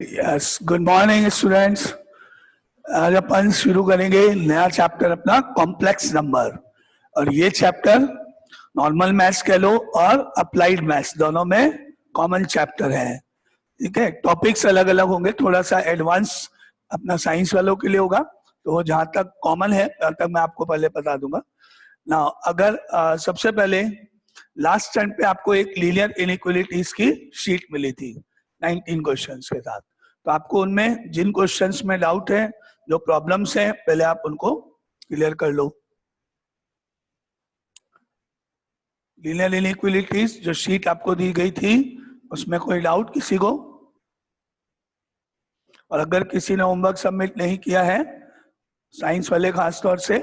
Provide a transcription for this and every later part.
Yes, good morning students. आज अपन शुरू करेंगे नया चैप्टर अपना कॉम्प्लेक्स नंबर। और ये चैप्टर नॉर्मल मैथ्स कह लो और अप्लाइड मैथ्स दोनों में कॉमन चैप्टर है। ठीक है, टॉपिक्स अलग अलग होंगे, थोड़ा सा एडवांस अपना साइंस वालों के लिए होगा, तो वो जहाँ तक कॉमन है तब तक मैं आपको पहले बता दूंगा ना। अगर सबसे पहले लास्ट टाइम पे आपको एक लीनियर इनइक्वालिटीज की शीट मिली थी 19 क्वेश्चंस के साथ, तो आपको उनमें जिन क्वेश्चंस में डाउट है, जो प्रॉब्लम्स हैं, पहले आप उनको क्लियर कर लो। लीनियर इनइक्वालिटीज जो शीट आपको दी गई थी, उसमें कोई डाउट किसी को? और अगर किसी ने होमवर्क सबमिट नहीं किया है, साइंस वाले खास तौर से,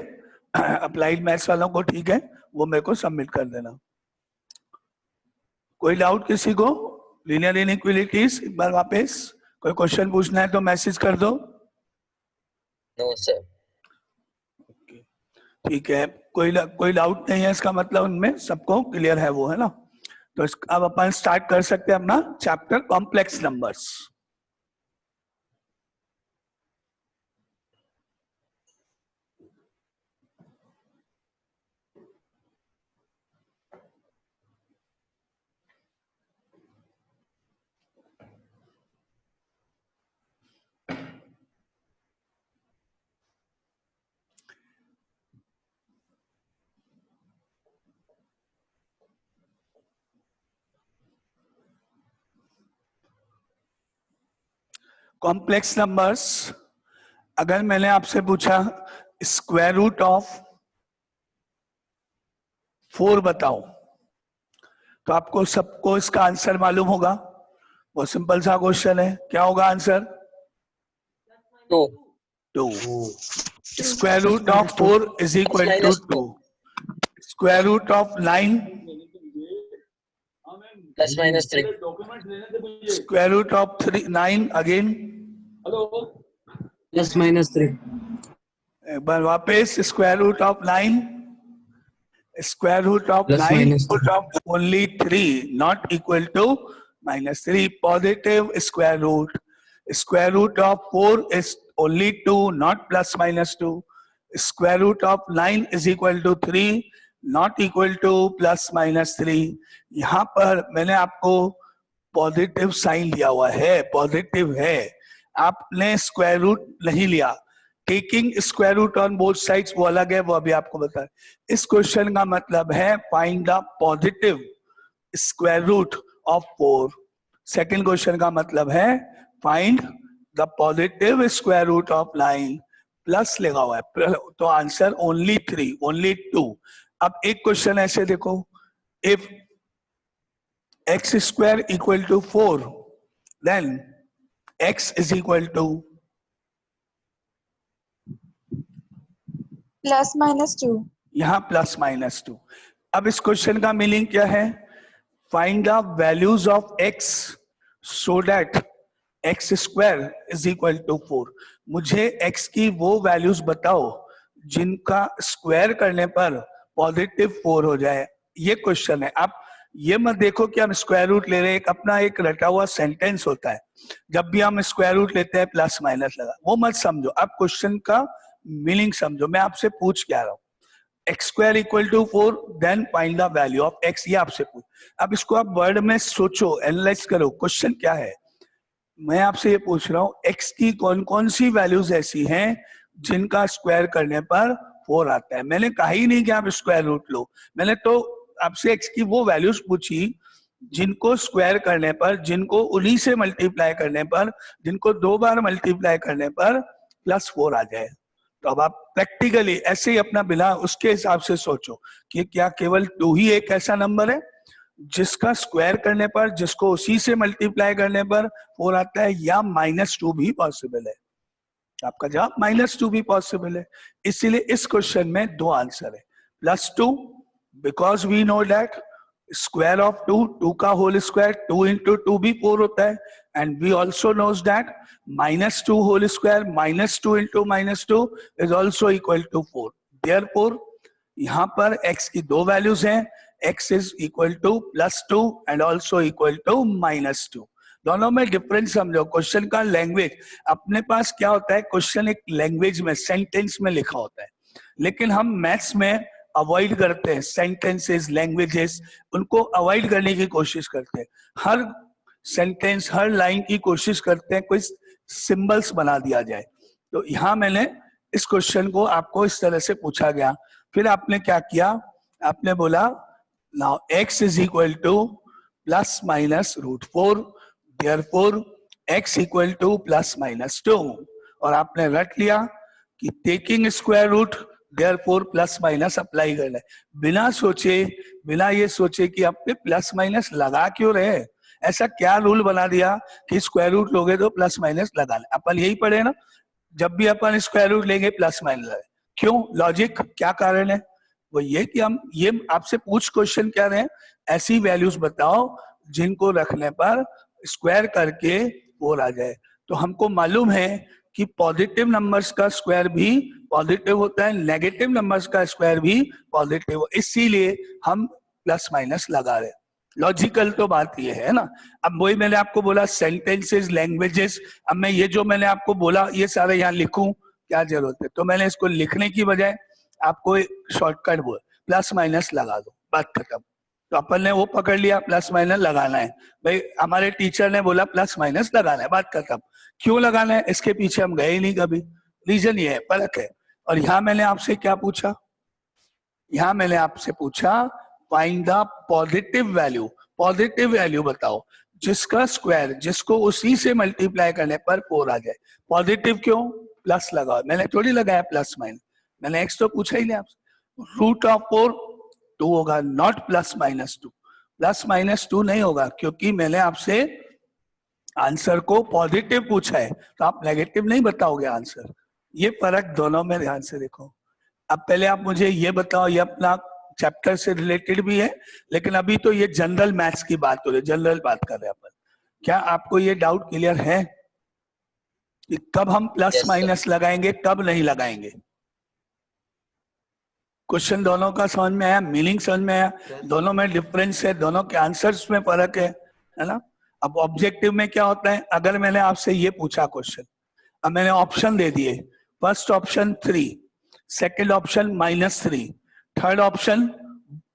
अप्लाइड मैथ्स वालों को ठीक है, वो मेरे को सबमिट कर देना। कोई डाउट किसी को? लीनियर इनइक्वालिटीज एक बार वापस कोई क्वेश्चन पूछना है तो मैसेज कर दो। No sir. ठीक है, कोई डाउट नहीं है, इसका मतलब उनमें सबको क्लियर है, वो है ना। तो अब अपन स्टार्ट कर सकते हैं अपना chapter complex numbers. Complex numbers, अगर मैंने आपसे पूछा स्क्वायर रूट ऑफ 4 बताओ, तो आपको सबको इसका आंसर मालूम होगा। वो सिंपल सा क्वेश्चन है, क्या होगा answer? 2। Square root of 4 is equal to 2। Square root of 9 plus minus 3। Square root of 9 again plus minus 3। एक बार वापस square root of 9, square root of Plus 9 minus root of only 3 not equal to -3, positive square root. Square root of 4 is only 2 not plus minus 2. Square root of 9 is equal to 3 not equal to plus minus 3. यहाँ पर मैंने आपको positive sign लिया हुआ है, positive है, आपने square root नहीं लिया। Taking square root on both sides वो अलग है, वो अभी आपको बता। इस क्वेश्चन का मतलब है find the positive square root of 4। Second question का मतलब है find the positive square root of 9, plus लगा हुआ है, तो आंसर ओनली 3, ओनली 2। अब एक क्वेश्चन ऐसे देखो, if x square equal to 4 then x is equal to plus minus 2। यहाँ प्लस माइनस 2। अब इस क्वेश्चन का मीनिंग क्या है? Find the values of x so that x square is equal to 4। मुझे x की वो वैल्यूज बताओ जिनका स्क्वायर करने पर पॉजिटिव 4 हो जाए, ये क्वेश्चन है। आप ये मत देखो कि हम स्क्वायर रूट ले रहे हैं, एक अपना एक रटा हुआ सेंटेंस होता है, जब भी हम स्क्वायर रूट लेते हैं प्लस माइनस लगा, वो मत समझो। आप क्वेश्चन का मीनिंग समझो, मैं आपसे पूछ क्या रहा हूँ, x square equal to 4 then find the value of x, ये आपसे पूछ। अब इसको आप वर्ड में सोचो, एनालाइज करो, क्वेश्चन क्या है। मैं आपसे ये पूछ रहा हूँ एक्स की कौन कौन सी वैल्यूज ऐसी हैं जिनका स्क्वायर करने पर 4 आता है। मैंने कहा ही नहीं कि आप स्क्वायर रूट लो, मैंने तो आपसे एक्स की वो वैल्यूज पूछी जिनको स्क्वायर करने पर, जिनको उन्हीं से मल्टीप्लाई करने पर, जिनको 2 बार मल्टीप्लाई करने पर +4 आ जाए। तो अब आप प्रैक्टिकली ऐसे ही अपना बिना उसके हिसाब से सोचो कि क्या केवल 2 ही एक ऐसा नंबर है जिसका स्क्वायर करने पर, जिसको उसी से मल्टीप्लाई करने पर 4 आता है, या -2 भी पॉसिबल है? आपका जवाब -2 भी पॉसिबल है। इसीलिए इस क्वेश्चन में 2 आंसर है, +2 because we know that square of 2 का होल स्क्वायर 2 इंटू 2 भी 4 होता है, and we also knows that -2 whole square -2 into -2 is also equal to 4। Therefore यहाँ पर x की 2 वैल्यूज हैं, x is equal to +2 and also equal to -2। दोनों में डिफरेंस समझो। क्वेश्चन का लैंग्वेज, अपने पास क्या होता है, क्वेश्चन एक लैंग्वेज में सेंटेंस में लिखा होता है, लेकिन हम मैथ्स में अवॉइड करते हैं सेंटेंसेस, लैंग्वेजेस, उनको अवॉइड करने की कोशिश करते हैं। हर सेंटेंस, हर लाइन की कोशिश करते हैं कोई सिंबल्स बना दिया जाए। तो यहाँ मैंने इस क्वेश्चन को आपको इस तरह से पूछा गया। फिर आपने क्या किया, आपने बोला now x is equal to plus minus √4, therefore x equal to plus minus 2, और आपने रट लिया कि taking square root therefore plus minus apply करना है। बिना सोचे, बिना ये सोचे कि आप प्लस माइनस लगा क्यों रहे, ऐसा क्या रूल बना दिया कि स्क्वायर रूट लोगे तो प्लस माइनस लगाना। अपन यही पढ़े ना, जब भी अपन स्क्वायर रूट लेंगे प्लस माइनस लगाए। क्यों, लॉजिक क्या कारण है, वो ये कि हम ये आपसे पूछ क्वेश्चन क्या रहे हैं, ऐसी वैल्यूज बताओ जिनको रखने पर स्क्वायर करके 4 आ जाए। तो हमको मालूम है कि पॉजिटिव नंबर्स का स्क्वायर भी पॉजिटिव होता है, नेगेटिव नंबर्स का स्क्वायर भी पॉजिटिव, इसीलिए हम प्लस माइनस लगा रहे हैं। लॉजिकल तो बात ये है ना। अब वही मैंने आपको बोला सेंटेंसेस, लैंग्वेजेस, अब मैं ये जो मैंने आपको बोला ये सारे यहाँ लिखूं, क्या जरूरत है, तो मैंने इसको लिखने की बजाय आपको शॉर्टकट बोल प्लस माइनस लगा दो, बात खत्म। तो अपन ने वो पकड़ लिया, प्लस माइनस लगाना है, भाई हमारे टीचर ने बोला प्लस माइनस लगाना है, बात खत्म। क्यों लगाना है इसके पीछे हम गए ही नहीं कभी, रीजन ये है, फर्क है। और यहाँ मैंने आपसे क्या पूछा, यहाँ मैंने आपसे पूछा find the positive value, positive value बताओ जिसका स्क्वायर, जिसको उसी से मल्टीप्लाई करने पर 4 आ जाए। पॉजिटिव क्यों, प्लस लगाओ, मैंने थोड़ी लगाया प्लस माइनस, मैंने एक्स तो पूछा ही नहीं आपसे। रूट ऑफ 4 2 होगा, not plus minus 2, plus minus 2 नहीं होगा, क्योंकि मैंने आपसे आंसर को पॉजिटिव पूछा है, तो आप नेगेटिव नहीं बताओगे आंसर। ये फर्क दोनों में ध्यान से देखो। अब पहले आप मुझे ये बताओ, ये अपना चैप्टर से रिलेटेड भी है, लेकिन अभी तो ये जनरल मैथ्स की बात हो रही है, जनरल बात कर रहे हैं अपन। क्या आपको ये डाउट क्लियर है कि कब हम प्लस Yes, sir. माइनस लगाएंगे, कब नहीं लगाएंगे? क्वेश्चन दोनों का समझ में आया, मीनिंग समझ में आया, दोनों में डिफरेंस है, दोनों के आंसर्स में फर्क है ना। अब ऑब्जेक्टिव में क्या होता है, अगर मैंने आपसे ये पूछा क्वेश्चन, अब मैंने ऑप्शन दे दिए, first option 3, second option -3, third option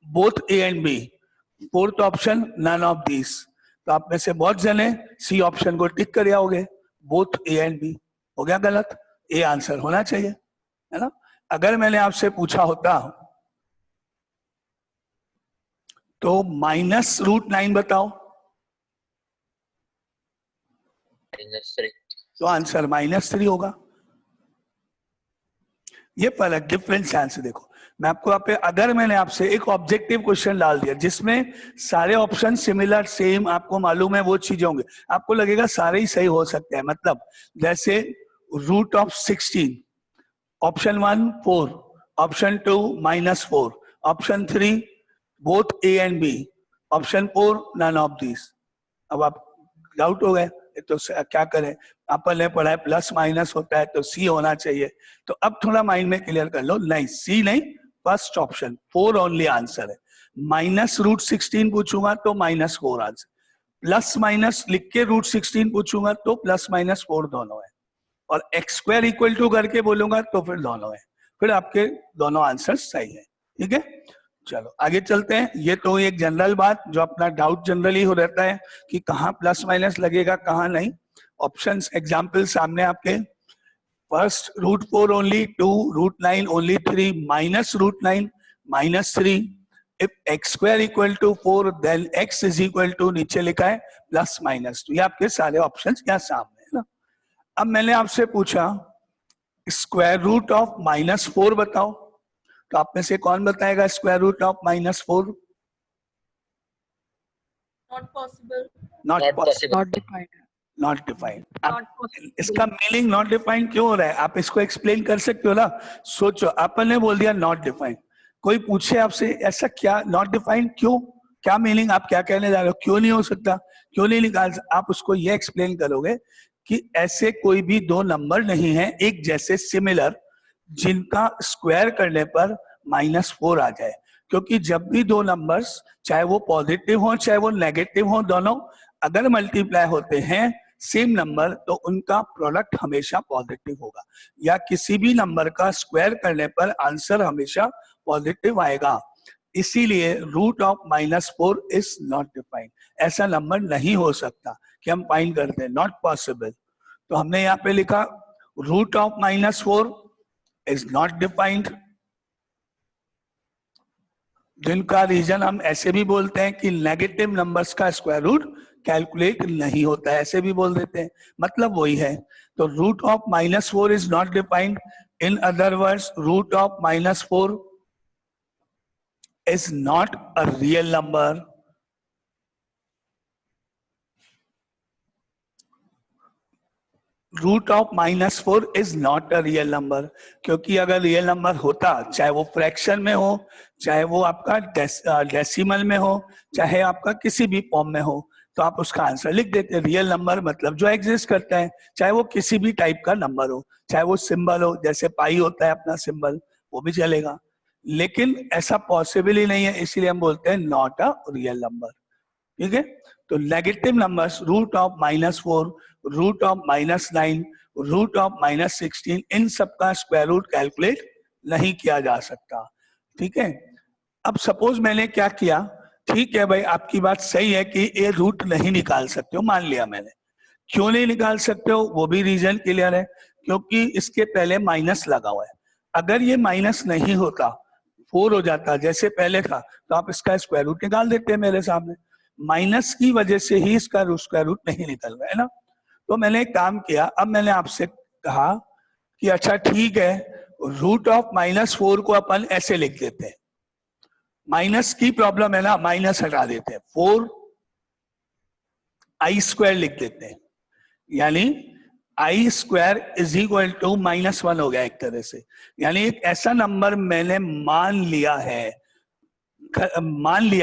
both A and B, fourth option none of this. तो आप में से बहुत जने सी ऑप्शन को टिक कर आओगे, बोथ ए एंड बी। हो गया गलत, ए आंसर होना चाहिए, है ना। अगर मैंने आपसे पूछा होता तो -√9 बताओ, -3. तो आंसर -3 होगा। ये फर्क, डिफरेंस आंसर देखो। मैं आपको अगर मैंने आपसे एक ऑब्जेक्टिव क्वेश्चन डाल दिया जिसमें सारे ऑप्शन सिमिलर, सेम, आपको मालूम है वो चीजें होंगे, आपको लगेगा सारे ही सही हो सकते हैं। मतलब जैसे √16, option 1 4, option 2 -4, option 3 both A and B, option 4 none of this. अब आप डाउट हो गए तो क्या करें, अपन ने पढ़ा है प्लस माइनस होता है तो सी होना चाहिए। तो अब थोड़ा माइंड में क्लियर कर लो, नहीं सी नहीं, फर्स्ट ऑप्शन 4 ओनली आंसर है। -√16 पूछूंगा तो -4 आंसर, प्लस माइनस लिख के √16 पूछूंगा तो +-4 दोनों है, और x² इक्वल टू करके बोलूंगा तो फिर दोनों है, फिर आपके दोनों आंसर सही है। ठीक है, चलो आगे चलते हैं। ये तो एक जनरल बात जो अपना डाउट जनरली हो रहता है कि कहाँ प्लस माइनस लगेगा कहाँ नहीं। ऑप्शंस एग्जाम्पल सामने आपके, first √4 only, 2 √9 only, 3 -√9 -3, if x² equal to 4 then x is equal to, नीचे लिखा है +-2। ये आपके सारे ऑप्शंस यहाँ सामने है ना। अब मैंने आपसे पूछा स्क्वायर रूट ऑफ -4 बताओ, तो आप में से कौन बताएगा square root of -4? Not possible. Not Not possible, possible. Not defined. Not defined. Not possible. इसका मीनिंग नॉट डिफाइंड क्यों हो रहा है, आप इसको एक्सप्लेन कर सकते हो ना। सोचो, अपन ने बोल दिया नॉट डिफाइंड, कोई पूछे आपसे ऐसा क्या नॉट डिफाइंड क्यों, क्या मीनिंग, आप क्या कहने जा रहे हो, क्यों नहीं हो सकता, क्यों नहीं निकाल, आप उसको ये एक्सप्लेन करोगे कि ऐसे कोई भी दो नंबर नहीं है एक जैसे सिमिलर जिनका स्क्वायर करने पर -4 आ जाए। क्योंकि जब भी दो नंबर्स, चाहे वो पॉजिटिव हो चाहे वो नेगेटिव हो, दोनों अगर मल्टीप्लाई होते हैं सेम नंबर तो उनका प्रोडक्ट हमेशा पॉजिटिव होगा, या किसी भी नंबर का स्क्वायर करने पर आंसर हमेशा पॉजिटिव आएगा। इसीलिए root of -4 is not defined, ऐसा नंबर नहीं हो सकता कि हम फाइंड करते हैं, नॉट पॉसिबल। तो हमने यहाँ पे लिखा root of -4 is not defined, जिनका रीजन हम ऐसे भी बोलते हैं कि नेगेटिव नंबर्स का स्क्वायर रूट कैलकुलेट नहीं होता है, ऐसे भी बोल देते हैं, मतलब वही है। तो root of -4 is not defined, in other words root of -4 is not a real number. Root of -4 is not a real number, क्योंकि अगर रियल नंबर होता, चाहे वो फ्रैक्शन में हो, चाहे वो आपका डेसिमल में हो, चाहे आपका किसी भी फॉर्म में हो, तो आप उसका आंसर लिख देते। रियल नंबर मतलब जो एग्जिस्ट करता है, चाहे वो किसी भी टाइप का नंबर हो, चाहे वो सिंबल हो, जैसे पाई होता है अपना सिंबल, वो भी चलेगा। लेकिन ऐसा पॉसिबल ही नहीं है, इसीलिए हम बोलते हैं नॉट अ रियल नंबर। ठीक है, तो negative numbers root of -4, root of -9, root of -16, इन सब का स्क्वायर रूट कैलकुलेट नहीं किया जा सकता। ठीक है, अब सपोज मैंने क्या किया, ठीक है भाई आपकी बात सही है कि ये रूट नहीं निकाल सकते हो, मान लिया मैंने। क्यों नहीं निकाल सकते हो, वो भी रीजन क्लियर है, क्योंकि इसके पहले माइनस लगा हुआ है। अगर ये माइनस नहीं होता, 4 हो जाता जैसे पहले था, तो आप इसका स्क्वायर रूट निकाल देते हैं मेरे सामने। माइनस की वजह से ही इसका स्क्वायर रूट नहीं निकल रहा है ना। तो मैंने एक काम किया, अब मैंने आपसे कहा कि अच्छा ठीक है, रूट ऑफ -4 को अपन ऐसे लिख देते हैं, माइनस की प्रॉब्लम है ना, माइनस हटा देते हैं, 4i² लिख देते हैं, यानी i² इज इक्वल टू -1 हो गया एक तरह से। यानी एक ऐसा नंबर मैंने मान लिया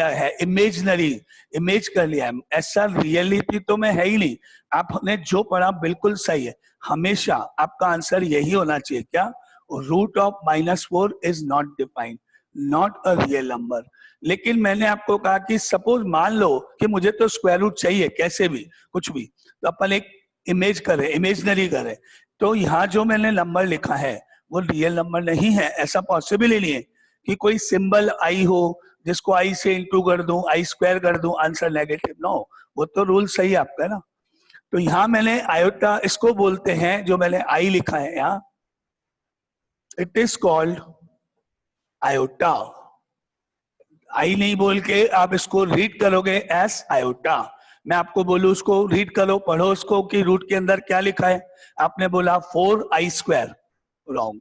है, इमेजनरी, इमेज कर लिया है, ऐसा रियलिटी तो में है ही नहीं। आपने जो पढ़ा बिल्कुल सही है, हमेशा आपका आंसर यही होना चाहिए, क्या, root of -4 is not defined, not a real number. लेकिन मैंने आपको कहा कि सपोज मान लो कि मुझे तो स्क्वायर रूट चाहिए कैसे भी, कुछ भी, तो अपन एक इमेज करें, इमेजनरी करें, तो यहाँ जो मैंने नंबर लिखा है वो रियल नंबर नहीं है, ऐसा पॉसिबल ही नहीं है कि कोई सिंबल आई हो जिसको आई से इंटू कर दूं, i² कर दूं, आंसर नेगेटिव, नो, वो तो रूल सही आपका है ना। तो यहाँ मैंने आयोटा, इसको बोलते हैं, जो मैंने आई लिखा है यहाँ, इट इज कॉल्ड आयोटा। आई नहीं बोल के आप इसको रीड करोगे एस आयोटा। मैं आपको बोलूं उसको रीड करो, पढ़ो उसको कि रूट के अंदर क्या लिखा है, आपने बोला 4i², रॉन्ग,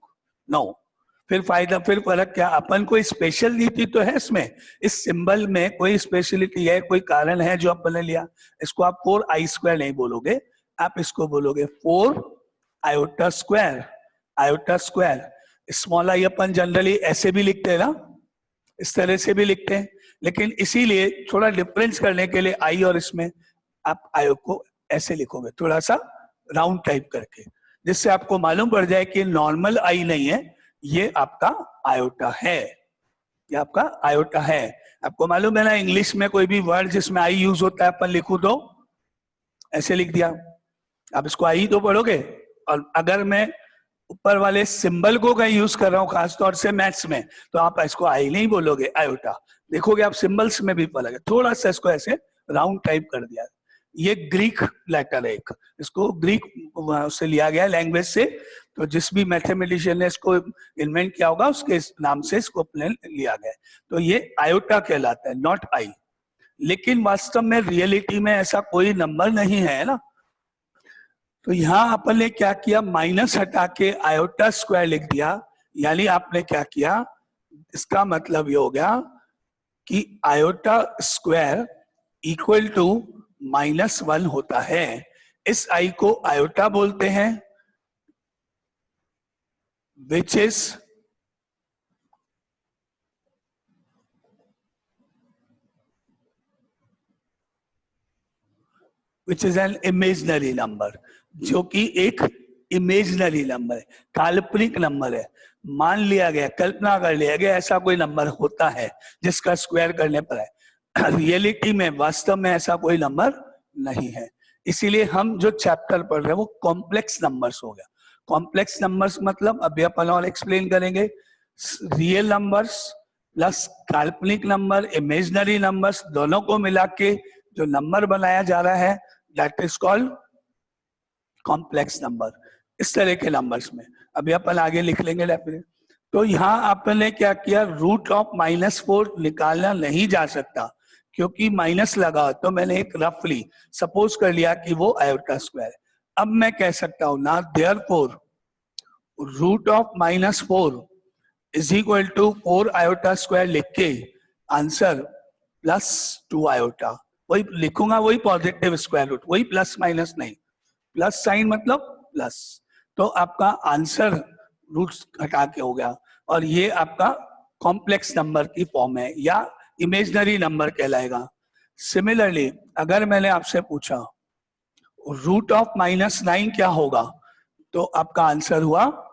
नो। फिर फायदा, फिर फर्क क्या, अपन कोई स्पेशलिटी तो है इसमें, इस सिंबल में कोई स्पेशलिटी है, कोई कारण है जो अपन ने लिया। इसको आप 4i² नहीं बोलोगे, आप इसको बोलोगे 4i², i²। Small I upon generally ऐसे भी लिखते हैं ना, इस तरह से भी लिखते हैं, लेकिन इसीलिए थोड़ा डिफरेंस करने के लिए आई और इसमें आप आई को ऐसे लिखोगे, थोड़ा सा राउंड टाइप करके, जिससे आपको मालूम पड़ जाए कि नॉर्मल आई नहीं है, ये आपका आयोटा है, ये आपका आयोटा है। आपको मालूम है ना, इंग्लिश में कोई भी वर्ड जिसमें आई यूज होता है, अपन लिखूं तो ऐसे लिख दिया, आप इसको आई तो पढ़ोगे। और अगर मैं ऊपर वाले सिंबल को कहीं यूज कर रहा हूं, खासतौर से मैथ्स में, तो आप इसको आई नहीं बोलोगे, आयोटा। देखोगे आप सिंबल्स में भी फर्क है, थोड़ा सा इसको ऐसे राउंड टाइप कर दिया। ये ग्रीक लेटर है एक, इसको ग्रीक से लिया गया लैंग्वेज से, तो जिस भी मैथमेटिशियन ने इसको इन्वेंट किया होगा उसके नाम से इसको लिया गया, तो ये आयोटा कहलाता है, नॉट आई। लेकिन वास्तव में रियलिटी में ऐसा कोई नंबर नहीं है ना। तो यहां अपन ने क्या किया, माइनस हटा के i² लिख दिया, यानी आपने क्या किया, इसका मतलब ये हो गया कि i² इक्वल टू -1 होता है। इस i को आयोटा बोलते हैं, which is an imaginary number, जो कि एक इमेजनरी नंबर है, काल्पनिक नंबर है, मान लिया गया, कल्पना कर लिया गया ऐसा कोई नंबर होता है जिसका स्क्वायर करने पर है। रियलिटी में, वास्तव में ऐसा कोई नंबर नहीं है। इसीलिए हम जो चैप्टर पढ़ रहे हैं वो कॉम्प्लेक्स नंबर्स हो गया। कॉम्प्लेक्स नंबर्स मतलब अभी अपन और एक्सप्लेन करेंगे, रियल नंबर्स प्लस काल्पनिक नंबर, इमेजिनरी नंबर्स, दोनों को मिला के जो नंबर बनाया जा रहा है that is called complex number. इस तरह के नंबर्स में अभी अपन आगे लिख लेंगे डेफिनेट। तो यहाँ आपने क्या किया, रूट ऑफ -4 निकालना नहीं जा सकता क्योंकि माइनस लगा, तो मैंने एक रफली सपोज कर लिया कि वो आयोटा स्क्वायर। अब मैं कह सकता हूं ना, therefore root of -4 is equal to 4 iota square लिख के आंसर +2 आयोटा, वही लिखूंगा, वही पॉजिटिव स्क्वायर रूट, वही प्लस माइनस नहीं, प्लस साइन मतलब प्लस। तो आपका आंसर रूट्स हटा के हो गया, और ये आपका कॉम्प्लेक्स नंबर की फॉर्म है या इमेजिनरी नंबर कहलाएगा। सिमिलरली अगर मैंने आपसे पूछा रूट ऑफ -9 क्या होगा, तो आपका आंसर हुआ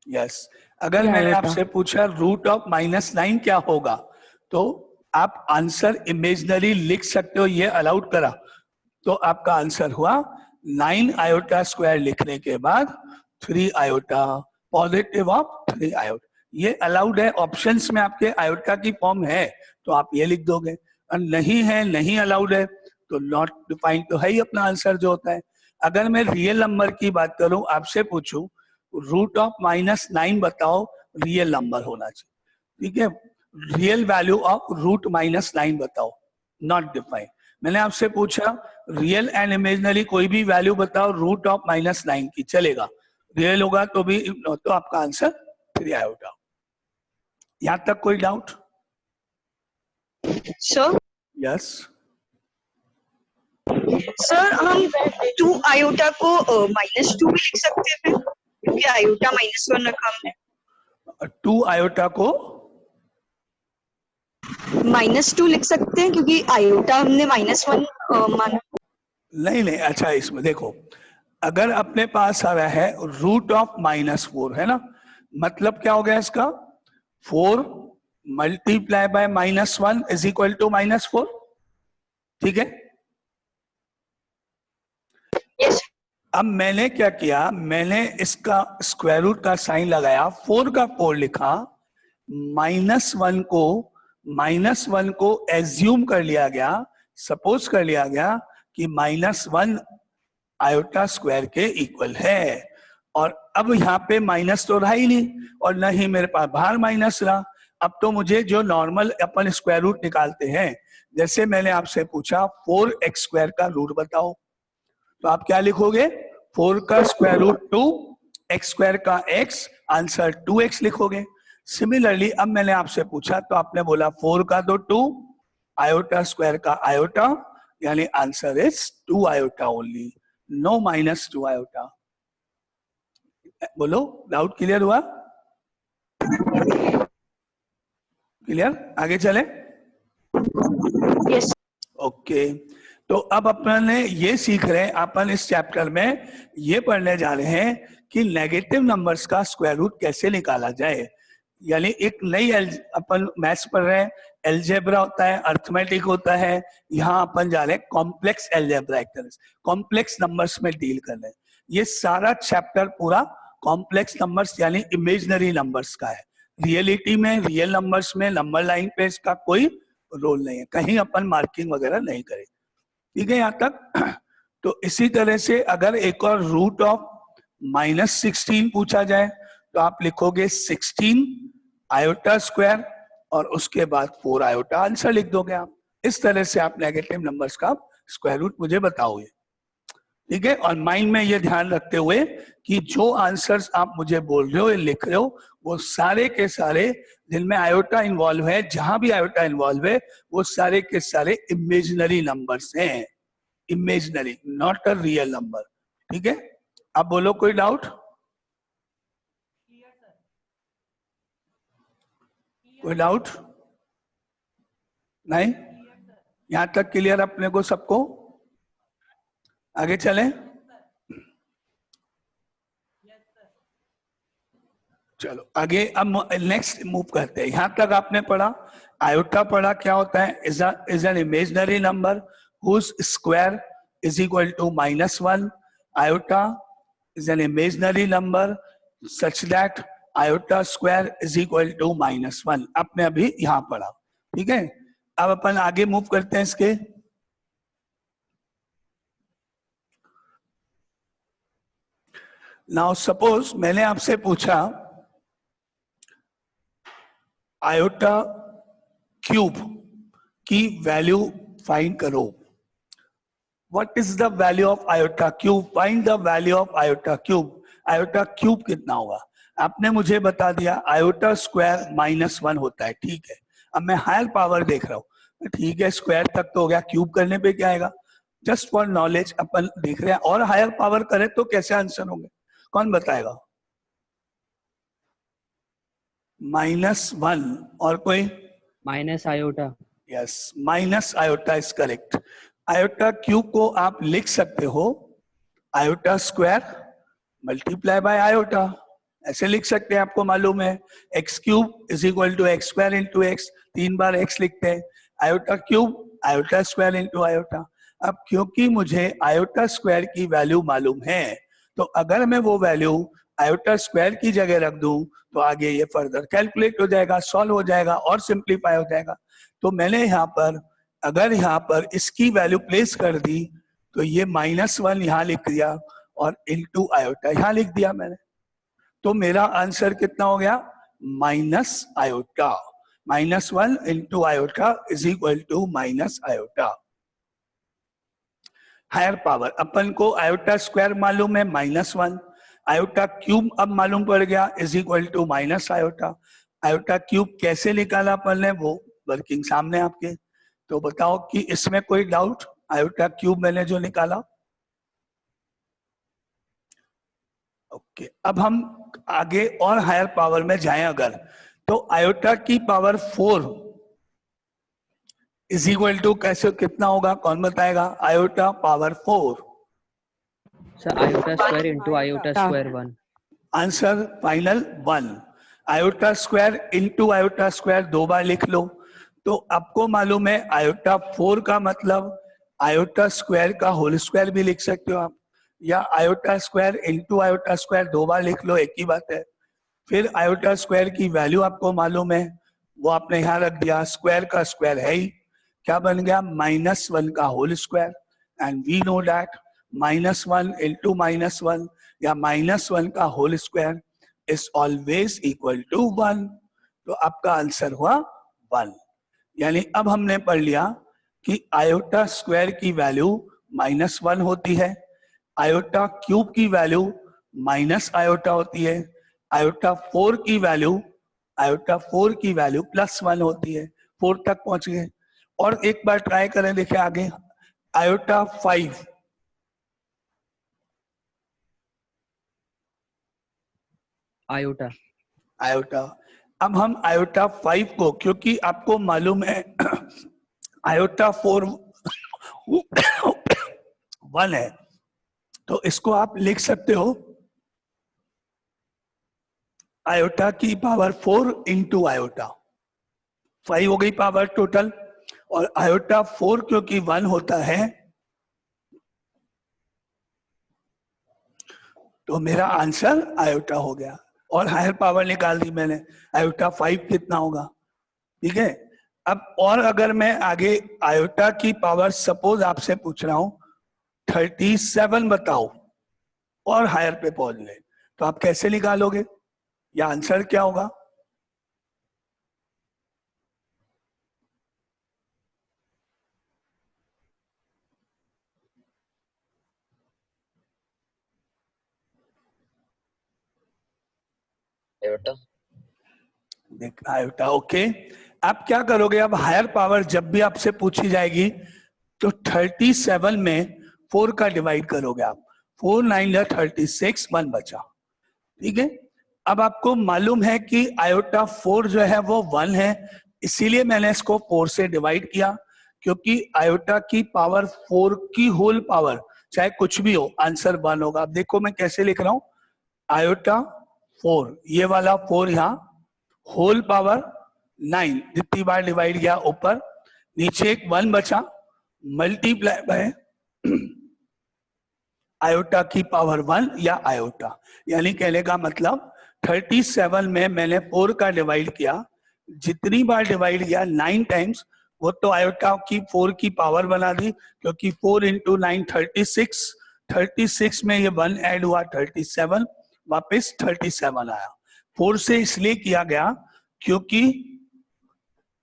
यस। अगर मैंने आपसे पूछा रूट ऑफ -9 क्या होगा, तो आप आंसर इमेजिनरी लिख सकते हो, ये अलाउड करा, तो आपका आंसर हुआ 9 आयोटा स्क्वायर लिखने के बाद 3 आयोटा, पॉजिटिव ऑफ 3 आयोटा, ये अलाउड है। ऑप्शंस में आपके आयोटा की फॉर्म है तो आप ये लिख दोगे, और नहीं है, नहीं अलाउड है, तो नॉट डिफाइंड तो है ही अपना आंसर जो होता है। अगर मैं रियल नंबर की बात करूं, आपसे पूछूं रूट ऑफ -9 बताओ, रियल नंबर होना चाहिए, ठीक है। रियल वैल्यू ऑफ रूट -9 बताओ, नॉट डिफाइंड। मैंने आपसे पूछा रियल एंड इमेजिनरी कोई भी वैल्यू बताओ रूट ऑफ -9 की, चलेगा, रियल होगा तो भी, तो आपका आंसर 3 आयोटा। यहां तक कोई डाउट? सर यस सर हम 2 आयोटा को -2 भी लिख सकते हैं फिर, क्योंकि आयोटा -1 रखा हमने। 2 आयोटा को -2 लिख सकते हैं क्योंकि आयोटा हमने -1 माना। नहीं नहीं, अच्छा इसमें देखो, अगर अपने पास आ रहा है रूट ऑफ -4 है ना, मतलब क्या हो गया इसका, 4 multiply by -1 is equal to -4, ठीक है। यस अब मैंने क्या किया, मैंने इसका स्क्वायर रूट का साइन लगाया, 4 का 4 लिखा, -1 को एज्यूम कर लिया गया, सपोज कर लिया गया कि -1 आयोटा स्क्वायर के इक्वल है। और अब यहाँ पे माइनस तो रहा ही नहीं, और न ही मेरे पास बाहर माइनस रहा। अब तो मुझे जो नॉर्मल अपन स्क्वायर रूट निकालते हैं, जैसे मैंने आपसे पूछा 4x² का रूट बताओ, तो आप क्या लिखोगे, 4 का स्क्वायर रूट 2, x² का x, आंसर 2x लिखोगे। सिमिलरली अब मैंने आपसे पूछा तो आपने बोला 4 का तो 2, आयोटा स्क्वायर का आयोटा, यानी answer is 2 iota only, no -2 iota. बोलो, डाउट क्लियर हुआ? क्लियर, आगे चले। यस ओके, तो अब अपन ये सीख रहे हैं, अपन इस चैप्टर में ये पढ़ने जा रहे हैं कि नेगेटिव नंबर्स का स्क्वायर रूट कैसे निकाला जाए। यानी एक नई अपन मैथ्स पढ़ रहे हैं, एलजेब्रा होता है, अर्थमेटिक होता है, यहाँ अपन जा रहे हैं कॉम्प्लेक्स एलजेब्रा, कॉम्प्लेक्स नंबर्स में डील कर रहे हैं। ये सारा चैप्टर पूरा कॉम्प्लेक्स नंबर्स यानी इमेजिनरी नंबर्स का है। रियलिटी में, रियल नंबर्स में नंबर लाइन पे इसका कोई रोल नहीं है, कहीं अपन मार्किंग वगैरह नहीं करें, ठीक है यहाँ तक। तो इसी तरह से अगर एक और रूट ऑफ -16 पूछा जाए तो आप लिखोगे 16 आयोटा स्क्वायर और उसके बाद 4 आयोटा, आंसर लिख दोगे आप। इस तरह से आप नेगेटिव नंबर्स का स्क्वायर रूट मुझे बताओगे, ठीक है। और माइंड में ये ध्यान रखते हुए कि जो आंसर्स आप मुझे बोल रहे हो, ये लिख रहे हो, वो सारे के सारे जिनमें आयोटा इन्वॉल्व है, जहां भी आयोटा इन्वॉल्व है, वो सारे के सारे इमेजिनरी नंबर्स हैं, imaginary, not a real number, ठीक है। अब बोलो, कोई डाउट? कोई डाउट नहीं? यहां तक क्लियर अपने को सबको? आगे चलें। चलो आगे अब नेक्स्ट मूव करते हैं। यहां तक आपने पढ़ा, आयोटा पढ़ा क्या होता है, is an imaginary number whose square is equal to -1। Iota is an imaginary number such that iota square is equal to -1। आपने अभी यहां पढ़ा, ठीक है। अब अपन आगे मूव करते हैं इसके। नाउ सपोज मैंने आपसे पूछा आयोटा क्यूब की वैल्यू फाइंड करो। What is the value of iota cube, find the value of iota cube. Iota cube कितना होगा, आपने मुझे बता दिया आयोटा स्क्वायर -1 होता है, ठीक है। अब मैं हायर पावर देख रहा हूँ, ठीक है स्क्वायर तक तो हो गया, क्यूब करने पे क्या आएगा, जस्ट फॉर नॉलेज अपन देख रहे हैं। और हायर पावर करें तो कैसे आंसर होंगे, कौन बताएगा? -1 और कोई? Minus iota. Yes, minus iota is correct. Iota cube को आप लिख सकते हो iota square multiply by iota, ऐसे लिख सकते हैं, आपको मालूम है x cube is equal to x square into x, 3 बार एक्स लिखते हैं, iota cube iota square into iota. अब क्योंकि मुझे आयोटा स्क्वायर की वैल्यू मालूम है, तो अगर मैं वो वैल्यू आयोटा स्क्वायर की जगह रख दूं तो आगे ये फर्दर कैलकुलेट हो जाएगा, सॉल्व हो जाएगा और सिंप्लीफाई हो जाएगा। तो मैंने यहाँ पर अगर यहाँ पर इसकी वैल्यू प्लेस कर दी तो ये -1 यहाँ लिख दिया और इनटू आयोटा यहाँ लिख दिया मैंने, तो मेरा आंसर कितना हो गया, minus iota. -1 into iota is equal to minus iota. Higher power अपन को आयोटा स्क्वायर मालूम है -1, आयोटा क्यूब अब मालूम पड़ गया is equal to minus iota. Iota cube कैसे निकाला अपन ने, वो वर्किंग सामने आपके। तो बताओ कि इसमें कोई डाउट, आयोटा क्यूब मैंने जो निकाला। ओके, अब हम आगे और हायर पावर में जाएं अगर, तो आयोटा की पावर 4 इज इक्वल टू कैसे कितना होगा, कौन बताएगा? Iota power 4, sir iota square into iota square 1। Answer final 1। Iota square into iota square 2 बार लिख लो, तो आपको मालूम है आयोटा 4 का मतलब आयोटा स्क्वायर का होल स्क्वायर भी लिख सकते हो आप, या iota square into iota square 2 बार लिख लो, एक ही बात है। फिर आयोटा स्क्वायर की वैल्यू आपको मालूम है, वो आपने यहाँ रख दिया, स्क्वायर का स्क्वायर है ही, क्या बन गया -1 का whole square. And we know that -1 into -1 या -1 का whole square is always equal to 1। तो आपका आंसर हुआ 1। यानी अब हमने पढ़ लिया कि आयोटा स्क्वायर की वैल्यू -1 होती है, आयोटा क्यूब की वैल्यू माइनस आयोटा होती है, आयोटा 4 की वैल्यू +1 होती है। 4 तक पहुंच गए। और एक बार ट्राई करें, देखिए आगे आयोटा 5, आयोटा। अब हम आयोटा 5 को, क्योंकि आपको मालूम है आयोटा 4 1 है, तो इसको आप लिख सकते हो आयोटा की पावर 4 इंटू आयोटा। 5 हो गई पावर टोटल, और आयोटा 4 क्योंकि 1 होता है, तो मेरा आंसर आयोटा हो गया। और हायर पावर निकाल दी मैंने, आयोटा 5 कितना होगा, ठीक है। अब और अगर मैं आगे आयोटा की पावर सपोज आपसे पूछ रहा हूं 37 बताओ, और हायर पे पहुंच गए, तो आप कैसे निकालोगे, या आंसर क्या होगा? आयोटा। देख आयोटा, ओके। आप क्या करोगे, अब हायर पावर जब भी आपसे पूछी जाएगी तो 37 में 4 का डिवाइड करोगे आप, 4 9 या 36, 1 बचा, ठीक है। अब आपको मालूम है कि आयोटा 4 जो है वो 1 है, इसीलिए मैंने इसको 4 से डिवाइड किया, क्योंकि आयोटा की पावर 4 की होल पावर चाहे कुछ भी हो, आंसर 1 होगा। अब देखो मैं कैसे लिख रहा हूं, आयोटा 4, ये वाला 4 यहाँ होल पावर 9 जितनी बार डिवाइड किया ऊपर, नीचे एक 1 बचा, मल्टीप्लाई बाय आयोटा की पावर 1 या आयोटा। यानी कहने का मतलब 37 में मैंने 4 का डिवाइड किया, जितनी बार डिवाइड किया 9 टाइम्स, वो तो आयोटा की 4 की पावर बना दी, क्योंकि 4 इंटू 9 36, 36 में ये 1 ऐड हुआ 37, वापस 37 आया। 4 से इसलिए किया गया क्योंकि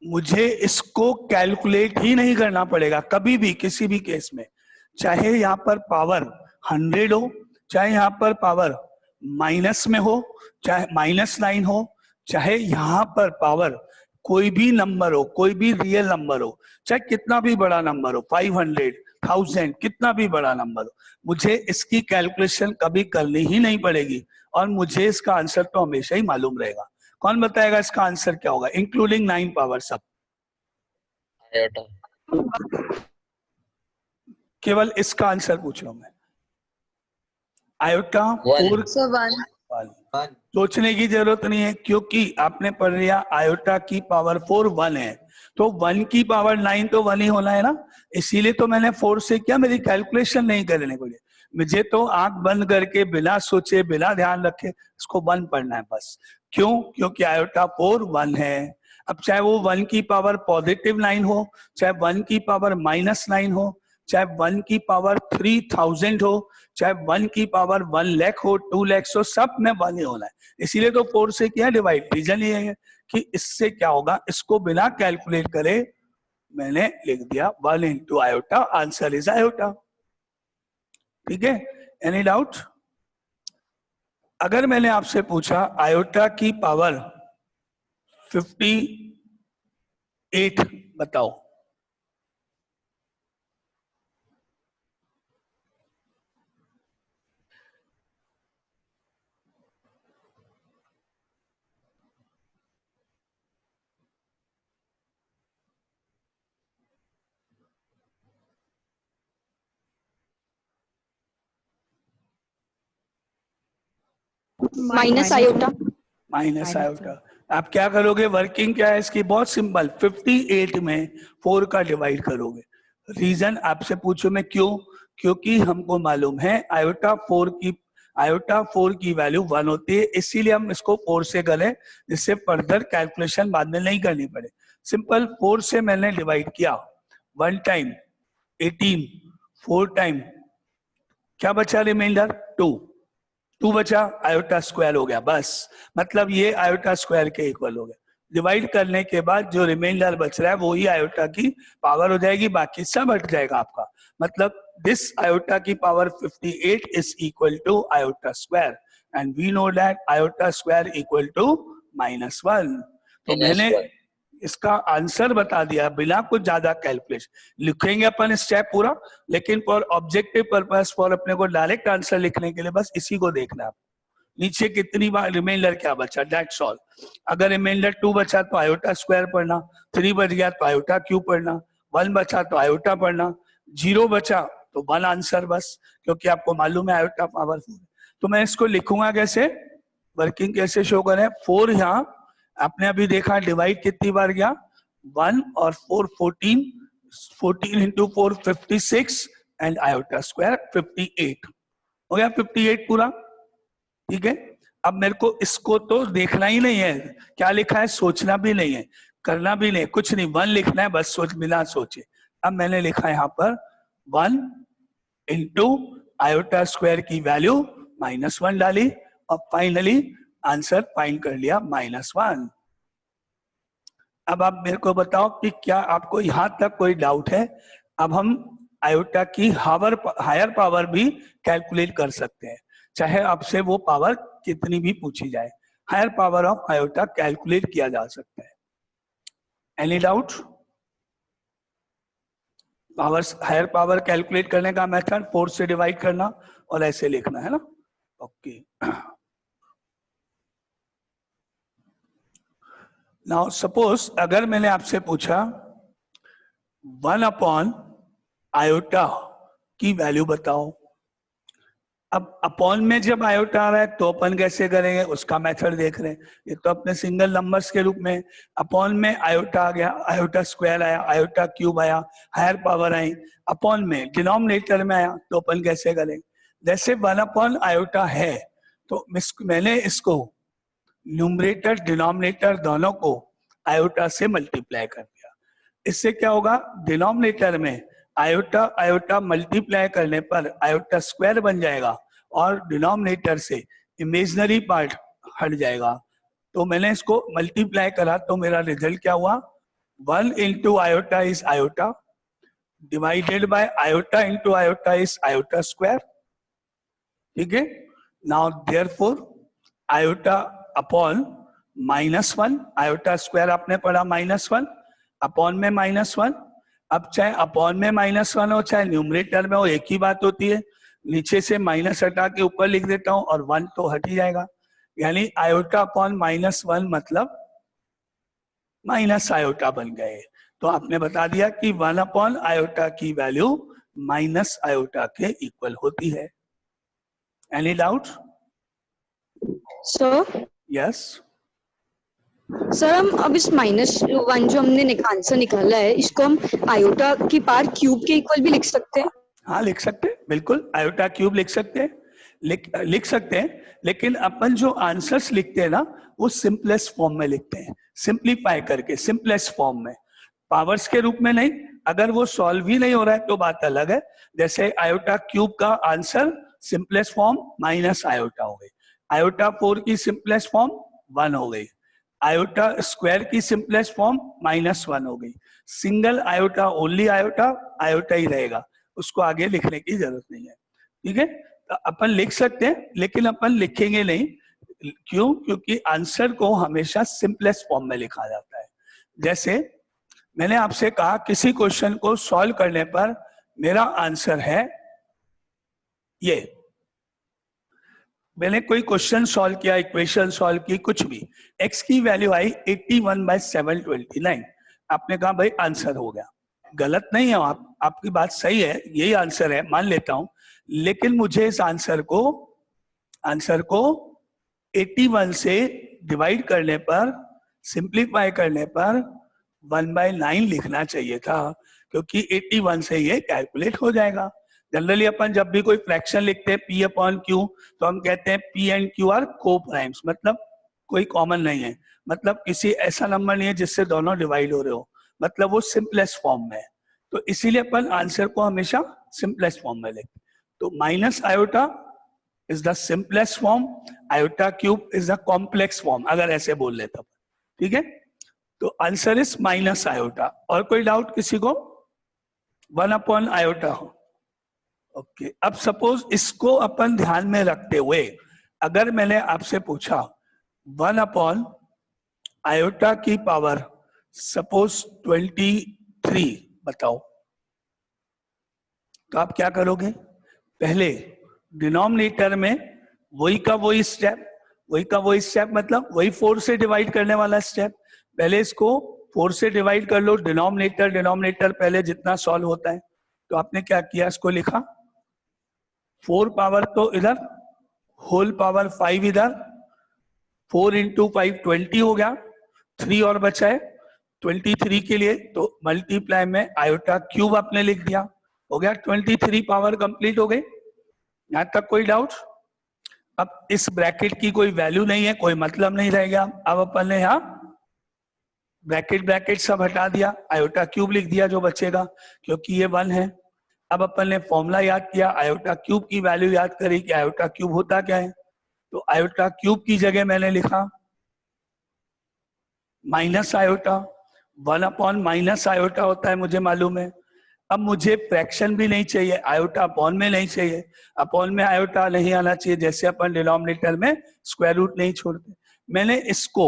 मुझे इसको कैलकुलेट ही नहीं करना पड़ेगा कभी भी, किसी भी केस में, चाहे यहाँ पर पावर 100 हो, चाहे यहाँ पर पावर माइनस में हो, चाहे -9 हो, चाहे यहाँ पर पावर कोई भी नंबर हो, कोई भी रियल नंबर हो, चाहे कितना भी बड़ा नंबर हो, 500, 1000, कितना भी बड़ा नंबर हो, मुझे इसकी कैलकुलेशन कभी करनी ही नहीं पड़ेगी और मुझे इसका आंसर तो हमेशा ही मालूम रहेगा। कौन बताएगा इसका आंसर क्या होगा, इंक्लूडिंग 9 पावर सब? आयोटा। केवल इसका आंसर पूछ रहा हूं मैं। Iota 4 So 1. सोचने की जरूरत नहीं है, क्योंकि आपने पढ़ लिया आयोटा की पावर 4 1 है, तो 1 की पावर 9 तो 1 ही होना है ना, इसीलिए तो मैंने 4 से किया, मेरी कैलकुलेशन नहीं करनी पड़ी, मुझे तो आंख बंद करके बिना सोचे बिना ध्यान रखे इसको 1 पढ़ना है बस। क्यों? क्योंकि आयोटा 4 1 है। अब चाहे वो 1 की पावर पॉजिटिव 9 हो, चाहे 1 की पावर -9 हो, चाहे 1 की पावर 3000 हो, चाहे 1 की पावर 1 लाख हो, 2 लाख हो, सब में 1 ही होना है, इसीलिए तो 4 से किया डिवाइड। रीजन ये है कि इससे क्या होगा, इसको बिना कैलकुलेट करे मैंने लिख दिया 1 into iota, answer is iota. ठीक है, एनी डाउट? अगर मैंने आपसे पूछा आयोटा की पावर 58 बताओ, माइनस आयोटा। Minus iota. आप क्या करोगे, वर्किंग क्या है इसकी, बहुत सिंपल, 58 में 4 का डिवाइड करोगे। रीजन आपसे पूछो मैं क्यों, क्योंकि हमको मालूम है आयोटा 4 की वैल्यू 1 होती है, इसीलिए हम इसको 4 से करें, जिससे फर्दर कैलकुलेशन बाद में नहीं करनी पड़े। सिंपल, 4 से मैंने डिवाइड किया, 1 टाइम 18, 4 टाइम क्या बचा रिमाइंडर, 2 बचा, आयोटा स्क्वायर हो गया बस, मतलब ये आयोटा स्क्वायर के इक्वल हो गया। डिवाइड करने के बाद जो रिमाइंडर बच रहा है वो ही आयोटा की पावर हो जाएगी, बाकी सब हट जाएगा आपका। मतलब दिस आयोटा की power 58 is equal to iota square, and we know that iota square equal to -1। तो मैंने इसका आंसर बता दिया बिना कुछ ज्यादा कैलकुलेशन। लिखेंगे अपन स्टेप पूरा, लेकिन फॉर ऑब्जेक्टिव पर्पस, फॉर अपने को डायरेक्ट आंसर लिखने के लिए बस इसी को देखना है। नीचे कितनी बार रिमाइंडर क्या बचा, दैट्स ऑल। अगर रिमाइंडर 2 बचा तो आयोटा स्क्वायर पढ़ना, 3 बच गया तो आयोटा क्यूब पढ़ना, 1 बचा तो आयोटा पढ़ना, 0 बचा तो 1 आंसर बस, क्योंकि आपको मालूम है आयोटा पावर 4। तो मैं इसको लिखूंगा कैसे, वर्किंग कैसे शो करें, 4 यहाँ आपने अभी देखा डिवाइड कितनी बार गया, 1 और 4 14, 14 इंटू 4 56, एंड आयोटा स्क्वायर 58 हो गया, 58 पूरा। ठीक है, अब मेरे को इसको तो देखना ही नहीं है, क्या लिखा है सोचना भी नहीं है, करना भी नहीं, कुछ नहीं, 1 लिखना है बस, सोच बिना सोचे। अब मैंने लिखा यहाँ पर 1 इंटू आयोटा स्क्वायर की वैल्यू -1 डाली, और फाइनली आंसर फाइंड कर लिया -1। अब आप मेरे को बताओ कि क्या आपको यहां तक कोई डाउट है? अब हम आयोटा की हायर पावर भी कैलकुलेट कर सकते हैं, चाहे आपसे वो पावर कितनी भी पूछी जाए, higher power of iota calculate किया जा सकता है। Any doubt? Higher power calculate करने का मेथड 4 से डिवाइड करना और ऐसे लिखना है ना। ओके, नाउ सपोज अगर मैंने आपसे पूछा 1 अपॉन आयोटा की वैल्यू बताओ, अब अपॉन में जब आयोटा आ रहा है तो अपन कैसे करेंगे, उसका मेथड देख रहे हैं। ये तो अपने सिंगल नंबर्स के रूप में, अपॉन में आयोटा आ गया, आयोटा स्क्वायर आया, आयोटा क्यूब आया, हायर पावर आई, अपॉन में डिनोमिनेटर में आया तो अपन कैसे करेंगे। जैसे 1 अपॉन आयोटा है तो मैंने इसको न्यूमरेटर डिनोमिनेटर दोनों को आयोटा से मल्टीप्लाई कर दिया। इससे क्या होगा, डिनोमिनेटर में आयोटा आयोटा मल्टीप्लाई करने पर आयोटा स्क्वायर बन जाएगा और डिनोमिनेटर से इमेजिनरी पार्ट हट जाएगा। तो मैंने इसको मल्टीप्लाई करा तो मेरा रिजल्ट क्या हुआ, 1 into iota is iota divided by iota into iota is iota square. ठीक है, now therefore iota upon -1, iota square आपने पढ़ा -1, अपॉन में -1। अब चाहे अपॉन में -1 हो चाहे न्यूमरेटर में हो, एक ही बात होती है। नीचे से माइनस हटा के ऊपर लिख देता हूं और 1 तो हट ही जाएगा, यानी आयोटा अपॉन -1 मतलब माइनस आयोटा बन गए। तो आपने बता दिया कि 1 अपॉन आयोटा की वैल्यू माइनस आयोटा के इक्वल होती है। Any doubt? Sir yes. Sir हम अब इस -1 जो हमने आंसर निकाला है, इसको हम आयोटा की पावर क्यूब के इक्वल भी लिख सकते हैं? हाँ लिख सकते हैं, बिल्कुल आयोटा क्यूब लिख सकते हैं, लिख सकते हैं। लेकिन अपन जो आंसर्स लिखते हैं ना वो सिंपलेस्ट फॉर्म में लिखते हैं, सिंप्लीफाई करके सिंपलेस्ट फॉर्म में, पावर्स के रूप में नहीं। अगर वो सॉल्व ही नहीं हो रहा है तो बात अलग है। जैसे आयोटा क्यूब का answer simplest form minus iota हो गई, आयोटा 4 की सिंपलेस्ट फॉर्म 1 हो गई, आयोटा स्क्वायर की सिंपलेस्ट फॉर्म -1 हो गई। Single iota only iota iota ही रहेगा, उसको आगे लिखने की जरूरत नहीं है। ठीक है, तो अपन लिख सकते हैं लेकिन अपन लिखेंगे नहीं। क्यों? क्योंकि आंसर को हमेशा सिंपलेस्ट फॉर्म में लिखा जाता है। जैसे मैंने आपसे कहा किसी क्वेश्चन को सॉल्व करने पर मेरा आंसर है ये, मैंने कोई क्वेश्चन सॉल्व किया, इक्वेशन सॉल्व की, कुछ भी, x की वैल्यू आई 81/729, आपने कहा भाई आंसर हो गया। गलत नहीं है, आपकी बात सही है, यही आंसर है, मान लेता हूं। लेकिन मुझे इस आंसर को 81 से डिवाइड करने पर, सिंप्लीफाई करने पर 1/9 लिखना चाहिए था, क्योंकि 81 से ये कैलकुलेट हो जाएगा। जनरली अपन जब भी कोई फ्रैक्शन लिखते हैं P अपॉन Q तो हम कहते हैं P एंड Q आर को प्राइम्स, मतलब कोई कॉमन नहीं है, मतलब किसी ऐसा नंबर नहीं है जिससे दोनों डिवाइड हो रहे हो, मतलब वो सिंपलेस्ट फॉर्म में है। तो इसीलिए अपन आंसर को हमेशा सिंपलेस्ट फॉर्म में लिखते। तो minus iota is the simplest form, iota cube is the complex form, अगर ऐसे बोल लेता। ठीक है, तो आंसर इज माइनस आयोटा। और कोई डाउट किसी को? 1 अपॉन आयोटा हो। ओके, अब सपोज इसको अपन ध्यान में रखते हुए अगर मैंने आपसे पूछा 1 अपॉन आयोटा की पावर सपोज 23 बताओ, तो आप क्या करोगे? पहले डिनोमिनेटर में वही का वही स्टेप, मतलब वही 4 से डिवाइड करने वाला स्टेप। पहले इसको 4 से डिवाइड कर लो, डिनोमिनेटर पहले जितना सॉल्व होता है। तो आपने क्या किया, इसको लिखा 4 पावर तो इधर, होल पावर 5 इधर, 4 इंटू 5 20 हो गया, 3 और बचा है 23 के लिए, तो मल्टीप्लाई में आयोटा क्यूब आपने लिख दिया, हो गया 23 पावर कंप्लीट हो गई। यहां तक कोई डाउट? अब इस ब्रैकेट की कोई वैल्यू नहीं है, कोई मतलब नहीं रह गया। अब अपन ने यहाँ ब्रैकेट सब हटा दिया, आयोटा क्यूब लिख दिया जो बचेगा, क्योंकि ये 1 है। अब अपन ने फॉर्मूला याद किया, आयोटा क्यूब की वैल्यू याद करी कि आयोटा क्यूब होता क्या है। तो आयोटा क्यूब की जगह मैंने लिखा minus iota, 1 upon minus iota होता है, मुझे मालूम है। अब मुझे फ्रैक्शन भी नहीं चाहिए, आयोटा अपॉन में नहीं चाहिए, अपॉन में आयोटा नहीं आना चाहिए, जैसे अपन डिनोमिनेटर में स्क्वायर रूट नहीं छोड़ते। मैंने इसको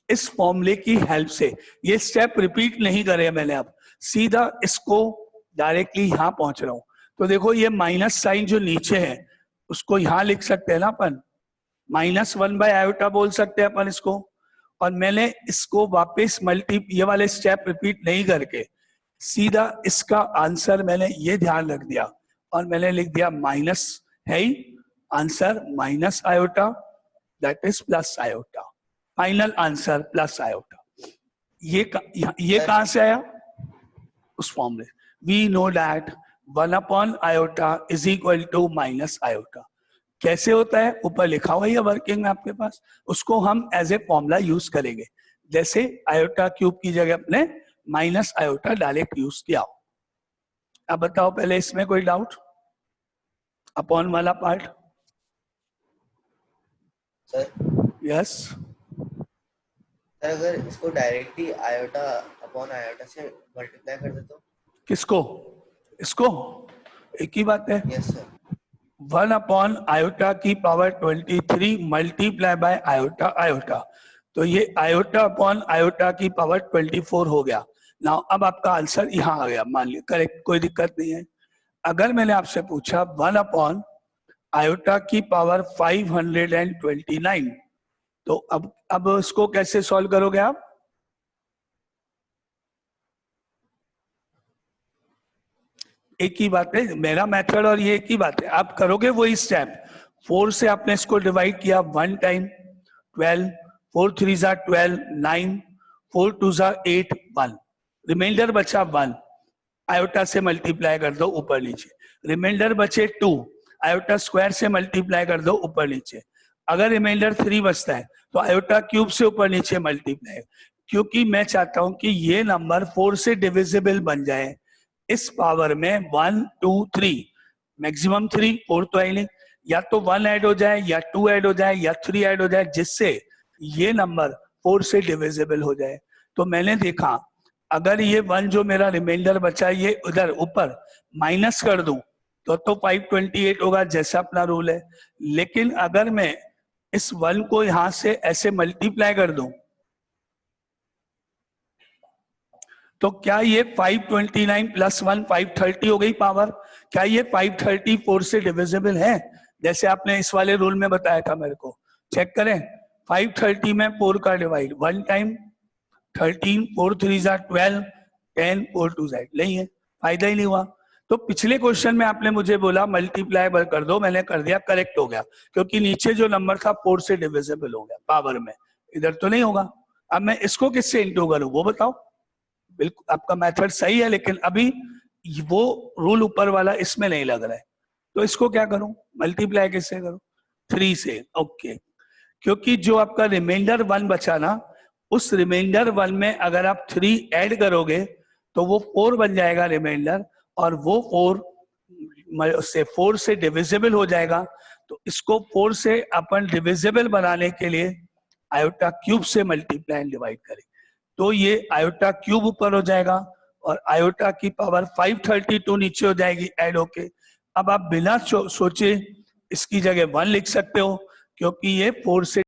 इस फॉर्मूले की हेल्प से, ये स्टेप रिपीट नहीं करे मैंने, अब सीधा इसको डायरेक्टली यहां पहुंच रहा हूं। तो देखो ये माइनस साइन जो नीचे है उसको यहां लिख सकते हैं ना अपन, -1 बाय आयोटा बोल सकते हैं अपन इसको। और मैंने इसको वापस ये वाले स्टेप रिपीट नहीं करके सीधा इसका आंसर मैंने ये ध्यान रख दिया और मैंने लिख दिया माइनस है ही, answer minus iota, that is plus iota. Final answer plus iota. ये कहां से आया? उस फॉर्मूले. We know that 1 iota is equal to minus iota. कैसे होता है? ऊपर लिखा हुआ है वर्किंग में आपके पास. उसको हम एज ए फॉर्मूला यूज करेंगे. जैसे आयोटा क्यूब की जगह अपने माइनस आयोटा डायरेक्ट यूज किया. अब बताओ पहले इसमें कोई डाउट? अपॉन वाला पार्ट. Sir yes. सर अगर इसको डायरेक्टली आयोटा अपॉन आयोटा से मल्टीप्लाई कर दे तो? किसको? इसको? एक ही बात है. Yes sir. 1 अपॉन आयोटा की power 23 multiply by iota iota. तो ये आयोटा अपॉन आयोटा की पावर 24 हो गया. नाउ अब आपका आंसर यहाँ आ गया, मान लिया करेक्ट, कोई दिक्कत नहीं है. अगर मैंने आपसे पूछा 1 अपॉन आयोटा की पावर 529, तो अब इसको कैसे सॉल्व करोगे आप? एक ही बात है, मेरा मेथड और ये एक ही बात है. आप करोगे वही स्टेप. 4 से आपने इसको डिवाइड किया 1 टाइम, 12, 4 3 जा 12, 9, 4 2 जा 8, 1. रिमाइंडर बचा 1, आयोटा से मल्टीप्लाई कर दो ऊपर नीचे. रिमाइंडर बचे 2, आयोटा स्क्वायर से मल्टीप्लाई कर दो ऊपर नीचे. अगर रिमाइंडर 3 बचता है तो आयोटा क्यूब से ऊपर नीचे मल्टीप्लाई. क्योंकि मैं चाहता हूं कि ये नंबर 4 से डिविजिबल बन जाए. इस पावर में 1 2 3, मैक्सिमम 3, 4 तो है नहीं. या तो 1 ऐड हो जाए, या 2 ऐड हो जाए, या 3 ऐड हो जाए, जिससे ये नंबर 4 से डिविजिबल हो जाए. तो मैंने देखा अगर ये 1 जो मेरा रिमाइंडर बचा ये उधर ऊपर माइनस कर दूं तो 528 होगा जैसा अपना रूल है. लेकिन अगर मैं इस 1 को यहां से ऐसे मल्टीप्लाई कर दूं तो क्या ये 529 प्लस 1 530 हो गई पावर? क्या ये 534 से डिविजिबल है जैसे आपने इस वाले रूल में बताया था मेरे को? चेक करें. 530 में 4 का डिवाइड 1 टाइम, 13, 4 3 जा 12, 10, 4 2 जा 8. नहीं है, फायदा ही नहीं हुआ. तो पिछले क्वेश्चन में आपने मुझे बोला मल्टीप्लाई कर दो, मैंने कर दिया, करेक्ट हो गया. क्योंकि नीचे जो नंबर था 4 से डिविजिबल हो गया पावर में, इधर तो नहीं होगा. अब मैं इसको किससे इंटू करूं वो बताओ. बिल्कुल आपका मेथड सही है, लेकिन अभी वो रूल ऊपर वाला इसमें नहीं लग रहा है. तो इसको क्या करूं? मल्टीप्लाई किससे करूं? 3 से. ओके. क्योंकि जो आपका रिमाइंडर 1 बचा ना, उस रिमाइंडर 1 में अगर आप 3 ऐड करोगे तो वो 4 बन जाएगा रिमाइंडर, और वो 4 से डिविजिबल हो जाएगा. तो इसको 4 से अपन डिविजिबल बनाने के लिए आयोटा क्यूब से मल्टीप्लाई एंड डिवाइड करें. तो ये आयोटा क्यूब ऊपर हो जाएगा और आयोटा की पावर 532 नीचे हो जाएगी ऐड होके. अब आप बिना सोचे इसकी जगह 1 लिख सकते हो, क्योंकि ये 4 से